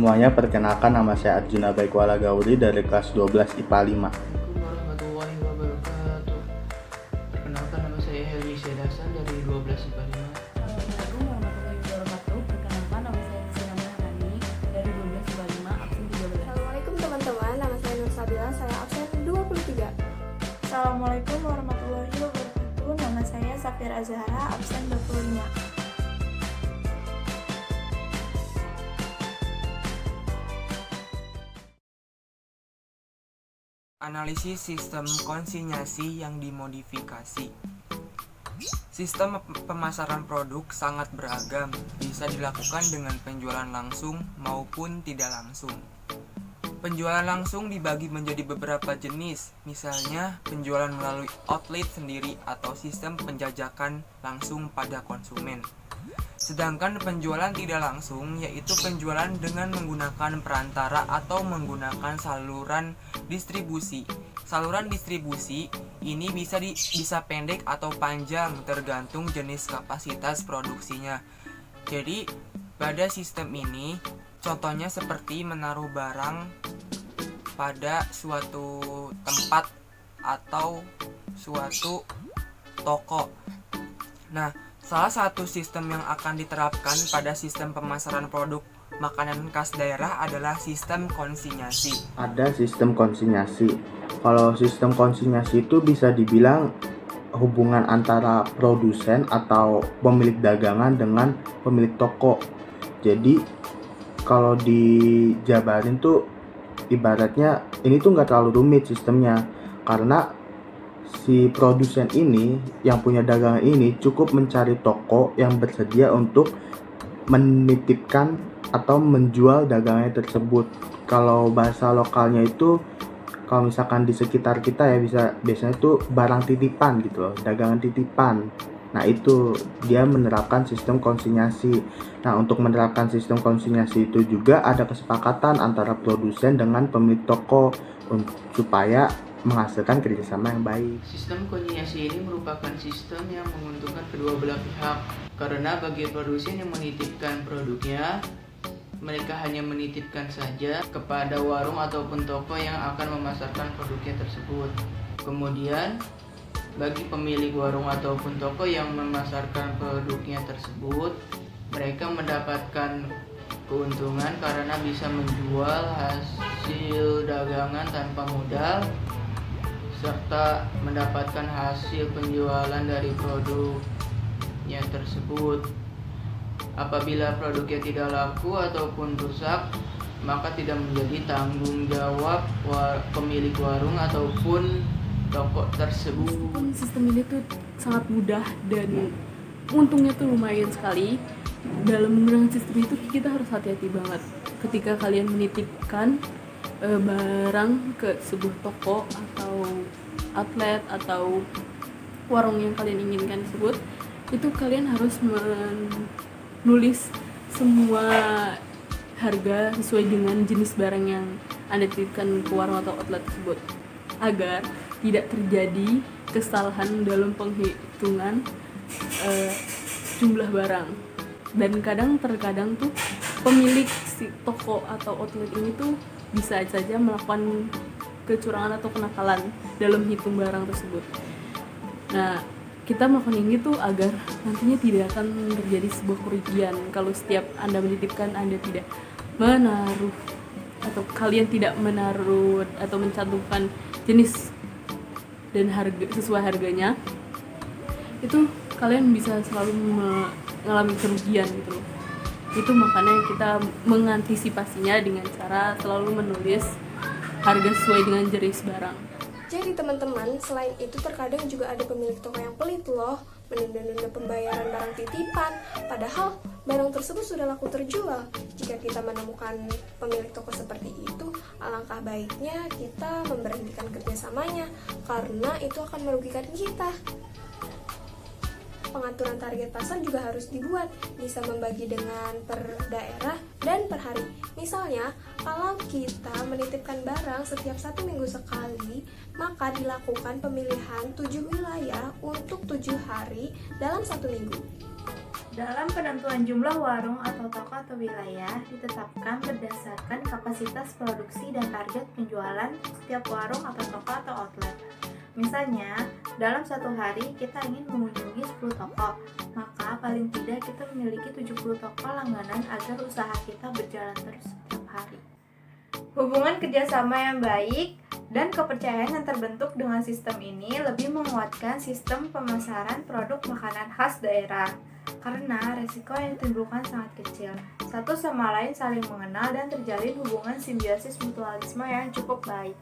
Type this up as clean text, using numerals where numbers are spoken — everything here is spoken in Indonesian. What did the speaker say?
semuanya, perkenalkan nama saya Arjuna Baikwala Gauri dari kelas 12 IPA 5. Assalamualaikum warahmatullahi wabarakatuh. Perkenalkan nama saya Helmi Sedasan dari 12 IPA 5. Assalamualaikum warahmatullahi wabarakatuh. Perkenalkan nama saya Sina Maharani dari 12 IPA 5 absen 13. Assalamualaikum teman-teman, nama saya Nur Sabila, saya absen 23. Assalamualaikum warahmatullahi wabarakatuh. Nama saya Safira Zahra, absen 25. Analisis sistem konsinyasi yang dimodifikasi. Sistem pemasaran produk sangat beragam, bisa dilakukan dengan penjualan langsung maupun tidak langsung. Penjualan langsung dibagi menjadi beberapa jenis, misalnya penjualan melalui outlet sendiri atau sistem penjajakan langsung pada konsumen. Sedangkan penjualan tidak langsung yaitu penjualan dengan menggunakan perantara atau menggunakan saluran distribusi. Saluran distribusi ini bisa pendek atau panjang tergantung jenis kapasitas produksinya. Jadi pada sistem ini contohnya seperti menaruh barang pada suatu tempat atau suatu toko. Nah, salah satu sistem yang akan diterapkan pada sistem pemasaran produk makanan khas daerah adalah sistem konsinyasi. Ada sistem konsinyasi. Kalau sistem konsinyasi itu bisa dibilang hubungan antara produsen atau pemilik dagangan dengan pemilik toko. Jadi kalau dijabarin tuh ibaratnya ini tuh nggak terlalu rumit sistemnya, karena si produsen ini yang punya dagangan ini cukup mencari toko yang bersedia untuk menitipkan atau menjual dagangannya tersebut. Kalau bahasa lokalnya itu, kalau misalkan di sekitar kita ya biasanya itu barang titipan gitu loh, dagangan titipan. Nah itu dia menerapkan sistem konsinyasi. Nah untuk menerapkan sistem konsinyasi itu juga ada kesepakatan antara produsen dengan pemilik toko supaya menghasilkan kerjasama yang baik. Sistem konsinyasi ini merupakan sistem yang menguntungkan kedua belah pihak, karena bagi produsen yang menitipkan produknya, mereka hanya menitipkan saja kepada warung ataupun toko yang akan memasarkan produknya tersebut. Kemudian bagi pemilik warung ataupun toko yang memasarkan produknya tersebut, mereka mendapatkan keuntungan karena bisa menjual hasil dagangan tanpa modal serta mendapatkan hasil penjualan dari produknya tersebut. Apabila produknya tidak laku ataupun rusak, maka tidak menjadi tanggung jawab pemilik warung ataupun toko tersebut. Sistem ini tuh sangat mudah dan untungnya tuh lumayan sekali. Dalam menggunakan sistem itu kita harus hati-hati banget ketika kalian menitipkan barang ke sebuah toko atau outlet atau warung yang kalian inginkan tersebut. Itu kalian harus menulis semua harga sesuai dengan jenis barang yang Anda titipkan ke warung atau outlet tersebut, agar tidak terjadi kesalahan dalam penghitungan jumlah barang. Dan terkadang tuh pemilik si toko atau outlet ini tuh bisa saja melakukan kecurangan atau kenakalan dalam hitung barang tersebut. Nah, kita melakukan ini tuh agar nantinya tidak akan terjadi sebuah kerugian kalau setiap Anda menitipkan Anda tidak menaruh atau kalian tidak menaruh atau mencantumkan jenis dan harga sesuai harganya. Itu kalian bisa selalu mengalami kerugian gitu loh. Itu makanya kita mengantisipasinya dengan cara selalu menulis harga sesuai dengan jenis barang. Jadi teman-teman, selain itu terkadang juga ada pemilik toko yang pelit loh, menunda-nunda pembayaran barang titipan, padahal barang tersebut sudah laku terjual. Jika kita menemukan pemilik toko seperti itu, alangkah baiknya kita memberhentikan kerjasamanya, karena itu akan merugikan kita. Pengaturan target pasar juga harus dibuat, bisa membagi dengan per daerah dan per hari. Misalnya, kalau kita menitipkan barang setiap 1 minggu sekali, maka dilakukan pemilihan 7 wilayah untuk 7 hari dalam 1 minggu. Dalam penentuan jumlah warung atau toko atau wilayah ditetapkan berdasarkan kapasitas produksi dan target penjualan setiap warung atau toko atau outlet. Misalnya, dalam satu hari kita ingin mengunjungi 10 toko, maka paling tidak kita memiliki 70 toko langganan agar usaha kita berjalan terus setiap hari. Hubungan kerjasama yang baik dan kepercayaan yang terbentuk dengan sistem ini lebih menguatkan sistem pemasaran produk makanan khas daerah. Karena resiko yang ditimbulkan sangat kecil. Satu sama lain saling mengenal dan terjalin hubungan simbiosis mutualisme yang cukup baik.